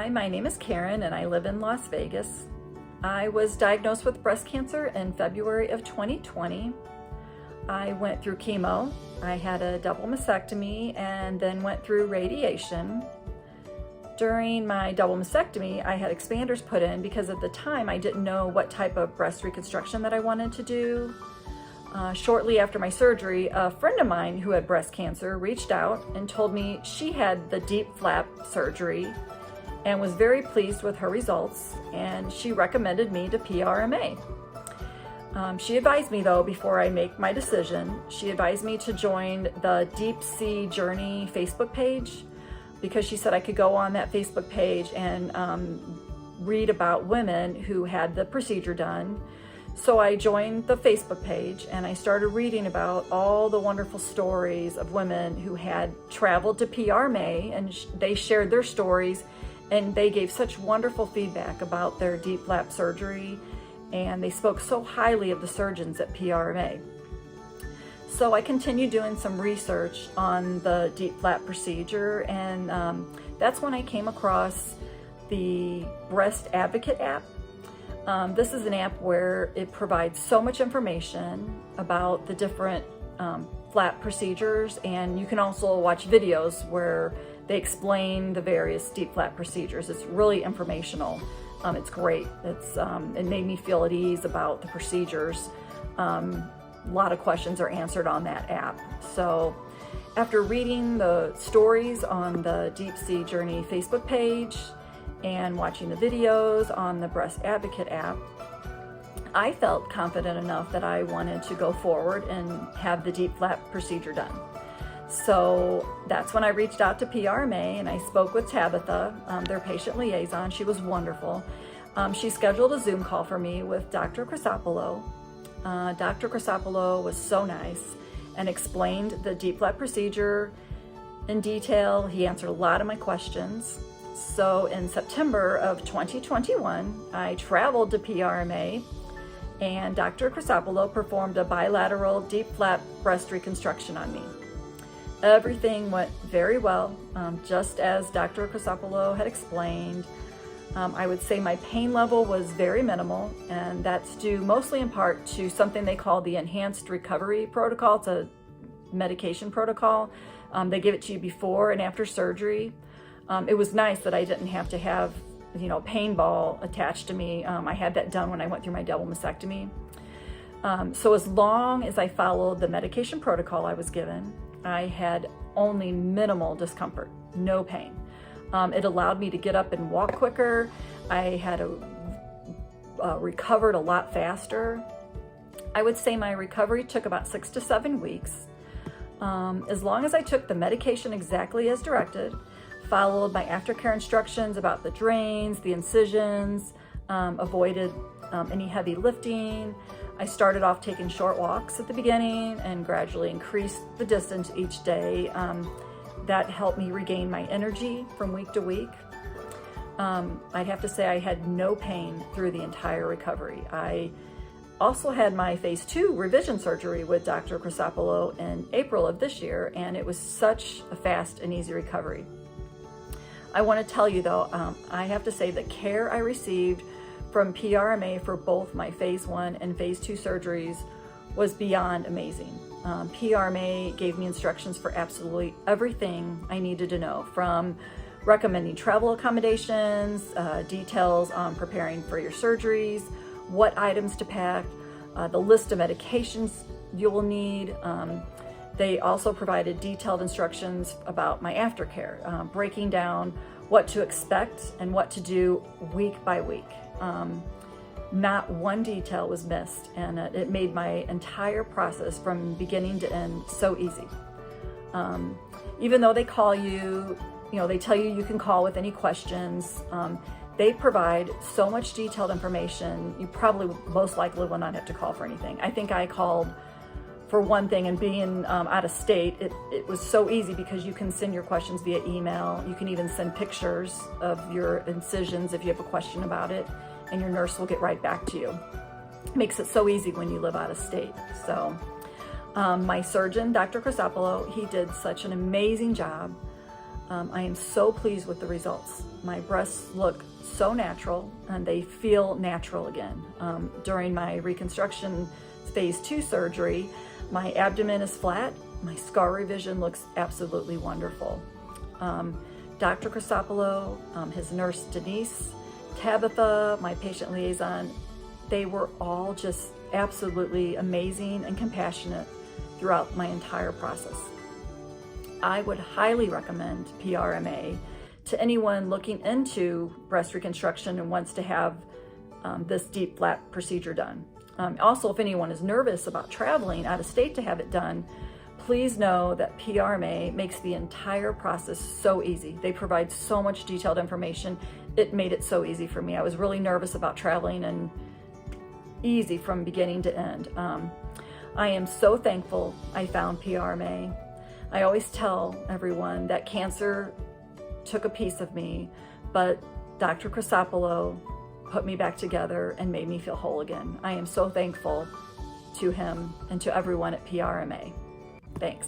Hi, my name is Karen and I live in Las Vegas. I was diagnosed with breast cancer in February of 2020. I went through chemo, I had a double mastectomy, and then went through radiation. During my double mastectomy, I had expanders put in because at the time I didn't know what type of breast reconstruction that I wanted to do. Shortly after my surgery, a friend of mine who had breast cancer reached out and told me she had the DIEP flap surgery and was very pleased with her results, and she recommended me to PRMA. She advised me though, before I make my decision, she advised me to join the Deep Sea Journey Facebook page because she said I could go on that Facebook page and read about women who had the procedure done. So I joined the Facebook page and I started reading about all the wonderful stories of women who had traveled to PRMA, and they shared their stories and they gave such wonderful feedback about their DIEP flap surgery, and they spoke so highly of the surgeons at PRMA. So I continued doing some research on the DIEP flap procedure, and that's when I came across the Breast Advocate app. This is an app where it provides so much information about the different flap procedures, and you can also watch videos where they explain the various DIEP flap procedures. It's really informational. It's great. It made me feel at ease about the procedures. A lot of questions are answered on that app. So after reading the stories on the Deep Sea Journey Facebook page and watching the videos on the Breast Advocate app, I felt confident enough that I wanted to go forward and have the DIEP flap procedure done. So that's when I reached out to PRMA and I spoke with Tabitha, their patient liaison. She was wonderful. She scheduled a Zoom call for me with Dr. Crisopolo. Dr. Crisopolo was so nice and explained the DIEP flap procedure in detail. He answered a lot of my questions. So in September of 2021, I traveled to PRMA and Dr. Crisopolo performed a bilateral DIEP flap breast reconstruction on me. Everything went very well, just as Dr. Crisopolo had explained. I would say my pain level was very minimal, and that's due mostly in part to something they call the Enhanced Recovery Protocol. It's a medication protocol. They give it to you before and after surgery. It was nice that I didn't have to have, pain ball attached to me. I had that done when I went through my double mastectomy. So as long as I followed the medication protocol I was given, I had only minimal discomfort, no pain. It allowed me to get up and walk quicker. I had recovered a lot faster. I would say my recovery took about 6 to 7 weeks. As long as I took the medication exactly as directed, followed my aftercare instructions about the drains, the incisions, avoided any heavy lifting. I started off taking short walks at the beginning and gradually increased the distance each day. That helped me regain my energy from week to week. I'd have to say I had no pain through the entire recovery. I also had my phase 2 revision surgery with Dr. Crisopolo in April of this year, and it was such a fast and easy recovery. I want to tell you though, I have to say the care I received from PRMA for both my phase 1 and phase 2 surgeries was beyond amazing. PRMA gave me instructions for absolutely everything I needed to know, from recommending travel accommodations, details on preparing for your surgeries, what items to pack, the list of medications you will need. They also provided detailed instructions about my aftercare, breaking down what to expect and what to do week by week. Not one detail was missed, and it made my entire process from beginning to end so easy. Even though they call you, they tell you you can call with any questions, they provide so much detailed information, you probably most likely will not have to call for anything. I think I called for one thing, and being out of state, it was so easy because you can send your questions via email. You can even send pictures of your incisions if you have a question about it, and your nurse will get right back to you. Makes it so easy when you live out of state. So my surgeon, Dr. Crisopolo, he did such an amazing job. I am so pleased with the results. My breasts look so natural and they feel natural again. During my Reconstruction phase 2 surgery, my abdomen is flat, my scar revision looks absolutely wonderful. Dr. Crisopolo, his nurse Denise, Tabitha, my patient liaison, they were all just absolutely amazing and compassionate throughout my entire process. I would highly recommend PRMA to anyone looking into breast reconstruction and wants to have this DIEP flap procedure done. Also, if anyone is nervous about traveling out of state to have it done, please know that PRMA makes the entire process so easy. They provide so much detailed information. It made it so easy for me. I was really nervous about traveling, and easy from beginning to end. I am so thankful I found PRMA. I always tell everyone that cancer took a piece of me, but Dr. Crisopolo put me back together and made me feel whole again. I am so thankful to him and to everyone at PRMA. Thanks.